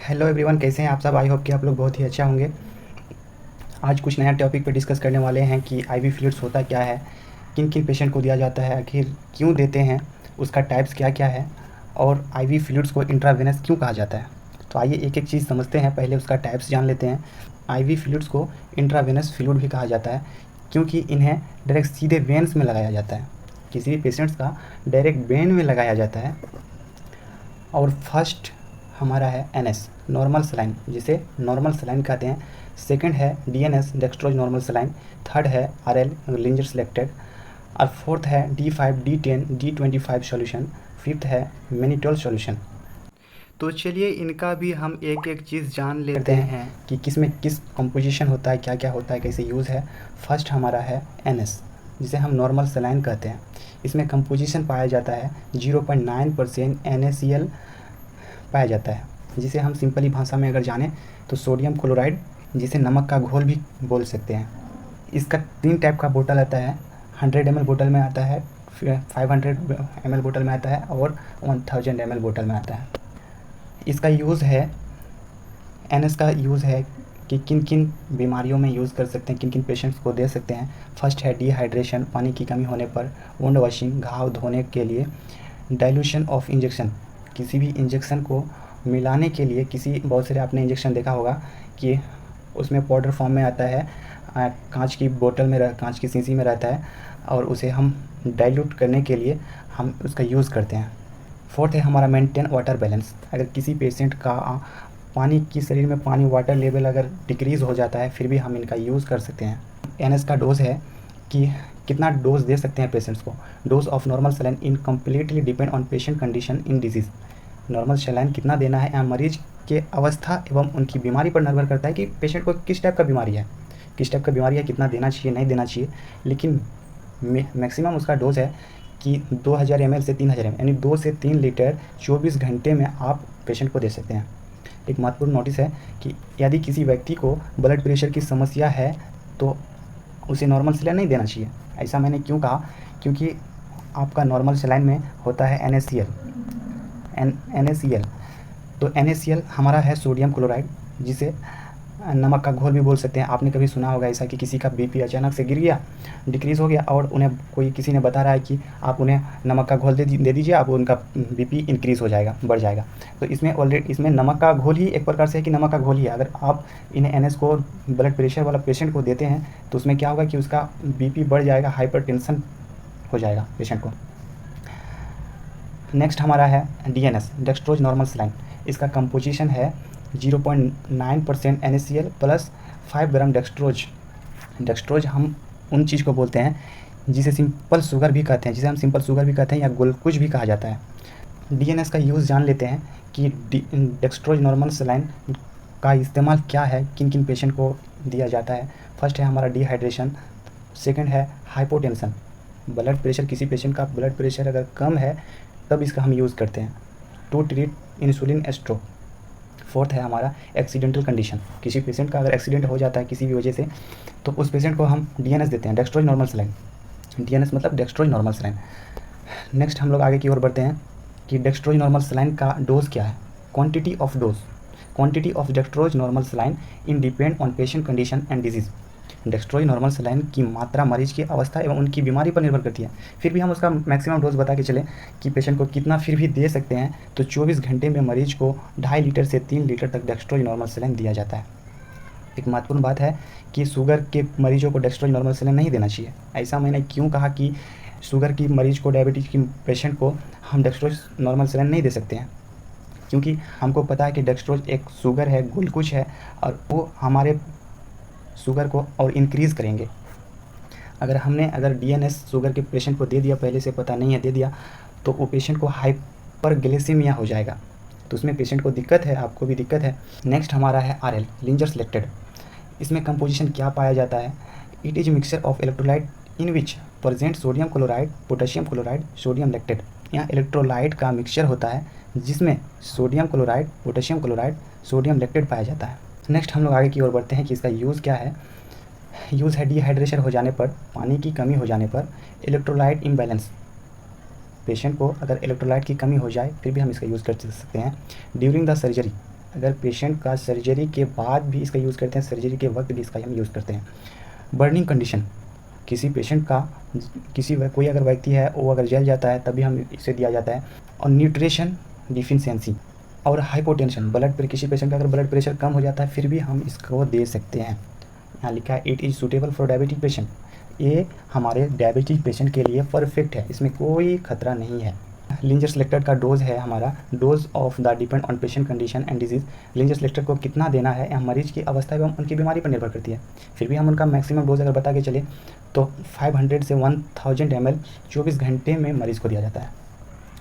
Hello everyone, कैसे हैं आप सब। आई होप कि आप लोग बहुत ही अच्छा होंगे। आज कुछ नया टॉपिक पे डिस्कस करने वाले हैं कि आईवी फ्लूइड्स होता क्या है, किन किन पेशेंट को दिया जाता है, आखिर क्यों देते हैं, उसका टाइप्स क्या क्या है और आईवी फ्लूइड्स को इंट्रावेनस क्यों कहा जाता है। तो आइए एक एक चीज़ समझते हैं। पहले उसका टाइप्स जान लेते हैं। आईवी फ्लूइड्स को इंट्रावेनस फ्लूइड भी कहा जाता है क्योंकि इन्हें डायरेक्ट सीधे वेन्स में लगाया जाता है। किसी भी पेशेंट्स का डायरेक्ट वेन में लगाया जाता है। और फर्स्ट हमारा है एनएस नॉर्मल सलाइन, जिसे नॉर्मल सलाइन कहते हैं। सेकंड है DNS dextrose normal saline. Third है आरएल लिंजर सेलेक्टेड। और फोर्थ है D5 D10 D25 solution. Fifth है मेनिटोल सॉल्यूशन। तो चलिए इनका भी हम एक एक चीज़ जान लेते हैं कि किस में किस कंपोजिशन होता है, क्या क्या होता है, कैसे यूज़ है। फर्स्ट हमारा है एनएस, जिसे हम नॉर्मल सलाइन कहते हैं। इसमें कंपोजिशन पाया जाता है 0.9% NaCl पाया जाता है, जिसे हम सिंपली भाषा में अगर जानें तो सोडियम क्लोराइड, जिसे नमक का घोल भी बोल सकते हैं। इसका 3 टाइप का बोतल आता है। 100 ml बोतल में आता है, 500 ml बोतल में आता है और 1000 ml बोतल में आता है। इसका यूज़ है, एनएस का यूज़ है कि किन किन बीमारियों में यूज़ कर सकते हैं, किन किन पेशेंट्स को दे सकते हैं। फर्स्ट है डिहाइड्रेशन, पानी की कमी होने पर। वुंड वॉशिंग, घाव धोने के लिए। डाइल्यूशन ऑफ इंजेक्शन, किसी भी इंजेक्शन को मिलाने के लिए, बहुत सारे आपने इंजेक्शन देखा होगा कि उसमें पाउडर फॉर्म में आता है, कांच की बोतल में कांच की शीशी में रहता है और उसे हम डाइल्यूट करने के लिए हम उसका यूज़ करते हैं। फोर्थ है हमारा मेंटेन वाटर बैलेंस। अगर किसी पेशेंट का पानी की शरीर में पानी वाटर लेवल अगर डिक्रीज़ हो जाता है, फिर भी हम इनका यूज़ कर सकते हैं। एनएस का डोज है कि कितना डोज दे सकते हैं पेशेंट्स को। Dose of normal saline in completely depend on patient condition in disease. Normal saline कितना देना है मरीज के अवस्था एवं उनकी बीमारी पर निर्भर करता है कि पेशेंट को किस टाइप का बीमारी है, कितना देना चाहिए, नहीं देना चाहिए। लेकिन मैक्सिमम उसका डोज है कि 2000 ml से 3000 ml, यानी 2 से 3 लीटर 24 घंटे में आप पेशेंट को दे सकते हैं। एक महत्वपूर्ण नोटिस है कि यदि किसी व्यक्ति को ब्लड प्रेशर की समस्या है तो उसे नॉर्मल सलाइन नहीं देना चाहिए। ऐसा मैंने क्यों कहा, क्योंकि आपका नॉर्मल सलाइन में होता है NaCl। तो NaCl हमारा है सोडियम क्लोराइड, जिसे नमक का घोल भी बोल सकते हैं। आपने कभी सुना होगा ऐसा कि किसी का बीपी अचानक से गिर गया, डिक्रीज़ हो गया और उन्हें किसी ने बता रहा है कि आप उन्हें नमक का घोल दे दीजिए, आप उनका बीपी इंक्रीज़ हो जाएगा, बढ़ जाएगा। तो इसमें नमक का घोल ही एक प्रकार से है कि नमक का घोल ही है। अगर आप इन्हें NS को ब्लड प्रेशर वाला पेशेंट को देते हैं तो उसमें क्या होगा कि उसका बीपी बढ़ जाएगा, हाइपरटेंशन हो जाएगा पेशेंट को। नेक्स्ट हमारा है DNS डेक्स्ट्रोज नॉर्मल सलाइन। इसका कंपोजिशन है 0.9% NaCl प्लस 5 ग्राम डेक्स्ट्रोज। डेक्स्ट्रोज हम उन चीज़ को बोलते हैं जिसे सिंपल शुगर भी कहते हैं, या ग्लूकोज भी कहा जाता है। DNS का यूज़ जान लेते हैं कि डेक्स्ट्रोज नॉर्मल सलाइन का इस्तेमाल क्या है, किन किन पेशेंट को दिया जाता है। फर्स्ट है हमारा डिहाइड्रेशन। सेकंड है हाइपोटेंशन, ब्लड प्रेशर, किसी पेशेंट का ब्लड प्रेशर अगर कम है तब इसका हम यूज़ करते हैं। To treat insulin stroke. Fourth है हमारा एक्सीडेंटल कंडीशन, किसी पेशेंट का अगर एक्सीडेंट हो जाता है किसी भी वजह से तो उस पेशेंट को हम DNS देते हैं, डेक्स्ट्रोज नॉर्मल सलाइन। DNS मतलब डेक्स्ट्रोज नॉर्मल सलाइन। नेक्स्ट हम लोग आगे की ओर बढ़ते हैं कि डेक्स्ट्रोज नॉर्मल सलाइन का डोज क्या है। Quantity of dextrose normal saline in depend on patient condition and disease. Dextrose normal saline की मात्रा मरीज की अवस्था एवं उनकी बीमारी पर निर्भर करती है। फिर भी हम उसका मैक्सिमम डोज बता के चलें कि पेशेंट को कितना फिर भी दे सकते हैं, तो 24 घंटे में मरीज को 2.5 लीटर से 3 लीटर तक डेक्स्ट्रोज नॉर्मल सलाइन दिया जाता है। एक महत्वपूर्ण बात है कि शुगर के मरीजों को डेक्स्ट्रोज नॉर्मल सलाइन नहीं देना चाहिए। ऐसा मैंने क्यों कहा कि शुगर की मरीज को, डायबिटीज़ की पेशेंट को हम डेक्स्ट्रोज नॉर्मल सलाइन नहीं दे सकते हैं, क्योंकि हमको पता है कि डेक्स्ट्रोज एक शुगर है, ग्लूकोज है और वो हमारे शुगर को और इंक्रीज़ करेंगे। अगर DNS शुगर के पेशेंट को दे दिया, पहले से पता नहीं है, दे दिया तो वो पेशेंट को हाइपरग्लाइसेमिया हो जाएगा, तो उसमें पेशेंट को दिक्कत है, आपको भी दिक्कत है। नेक्स्ट हमारा है RL लिंजर सेलेक्टेड। इसमें कंपोजिशन क्या पाया जाता है। It is mixture of electrolyte in which present sodium chloride, potassium chloride, sodium lactate. यहाँ इलेक्ट्रोलाइट का मिक्सचर होता है जिसमें sodium chloride, potassium chloride, sodium lactate पाया जाता है। नेक्स्ट हम लोग आगे की ओर बढ़ते हैं कि इसका यूज़ क्या है। यूज़ है डिहाइड्रेशन हो जाने पर, पानी की कमी हो जाने पर, इलेक्ट्रोलाइट इम्बैलेंस, पेशेंट को अगर इलेक्ट्रोलाइट की कमी हो जाए फिर भी हम इसका यूज़ कर सकते हैं। ड्यूरिंग द सर्जरी, अगर पेशेंट का सर्जरी के बाद भी इसका यूज़ करते हैं, सर्जरी के वक्त भी इसका हम यूज़ करते हैं। बर्निंग कंडीशन, किसी पेशेंट का कोई अगर व्यक्ति है वो अगर जल जाता है तभी हम इसे दिया जाता है। और न्यूट्रिशन डिफिशियंसी और हाइपोटेंशन, किसी पेशेंट का अगर ब्लड प्रेशर कम हो जाता है फिर भी हम इसको दे सकते हैं। यहाँ लिखा है it is suitable for diabetic patient, ये हमारे डायबिटिक पेशेंट के लिए परफेक्ट है, इसमें कोई खतरा नहीं है। लिंजर सेलेक्टेड का डोज है हमारा, dose of the depend on patient condition and disease. लिंजर सेलेक्टेड को कितना देना है यह मरीज की अवस्था एवं उनकी बीमारी पर निर्भर करती है। फिर भी हम उनका मैक्सिमम डोज अगर बता के चले तो 500 से 1000 ml 24 घंटे में मरीज़ को दिया जाता है।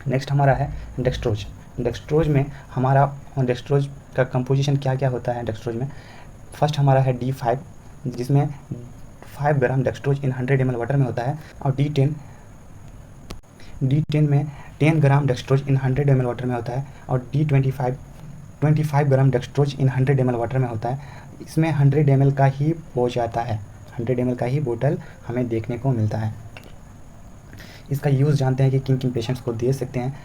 नेक्स्ट हमारा है डेक्सट्रोज। डेक्सट्रोज में हमारा डेक्सट्रोज का कंपोजिशन क्या क्या होता है डेक्सट्रोज में। फर्स्ट हमारा है D5, जिसमें 5 ग्राम डेक्सट्रोज इन 100 ml वाटर में होता है। और D10 में 10 ग्राम डेक्सट्रोज इन 100 ml वाटर में होता है। और D25 25 ग्राम डेक्सट्रोज इन 100 ml वाटर में होता है। इसमें 100 ml का ही पहुँच आता है, 100 ml का ही बोतल हमें देखने को मिलता है। इसका यूज़ जानते हैं कि किन किन पेशेंट्स को दे सकते हैं।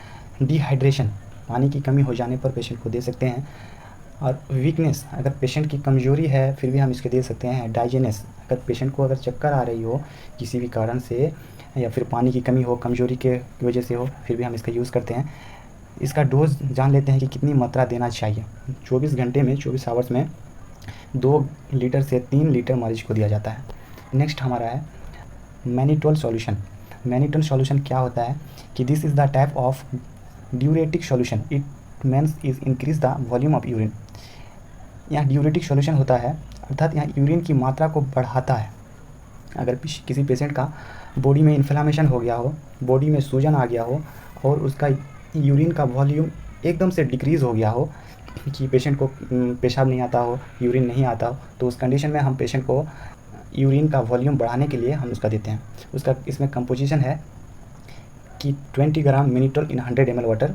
डिहाइड्रेशन, पानी की कमी हो जाने पर पेशेंट को दे सकते हैं। और वीकनेस, अगर पेशेंट की कमज़ोरी है फिर भी हम इसके दे सकते हैं। डाइजेनेस, अगर पेशेंट को अगर चक्कर आ रही हो किसी भी कारण से या फिर पानी की कमी हो, कमज़ोरी के वजह से हो, फिर भी हम इसका यूज़ करते हैं। इसका डोज जान लेते हैं कि कितनी मात्रा देना चाहिए। 24 घंटे में 24 आवर्स में 2 लीटर से 3 लीटर मरीज को दिया जाता है। नेक्स्ट हमारा है मैनिटोल सॉल्यूशन। मैनिटोल सॉल्यूशन क्या होता है कि this is the type of diuretic solution, it means is increase the volume of urine. यहाँ ड्यूरेटिक सॉल्यूशन होता है अर्थात यहाँ यूरिन की मात्रा को बढ़ाता है। अगर किसी पेशेंट का बॉडी में इन्फ्लामेशन हो गया हो, बॉडी में सूजन आ गया हो और उसका यूरिन का वॉल्यूम एकदम से डिक्रीज़ हो गया हो कि पेशेंट को पेशाब नहीं आता हो, यूरिन नहीं आता हो, तो उस कंडीशन में हम पेशेंट को यूरिन का वॉल्यूम बढ़ाने के लिए हम उसका देते हैं। उसका इसमें कंपोजिशन है कि 20 ग्राम मिनिटोल इन 100 ml वाटर,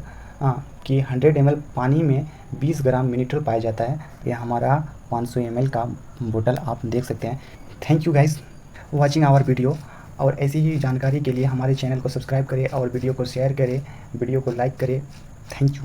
कि 100 ml पानी में 20 ग्राम मिनिटोल पाया जाता है। यह हमारा 500 ml का बोतल आप देख सकते हैं। Thank you guys watching our video. और ऐसी ही जानकारी के लिए हमारे चैनल को सब्सक्राइब करें और वीडियो को शेयर करें, वीडियो को लाइक करें। Thank you.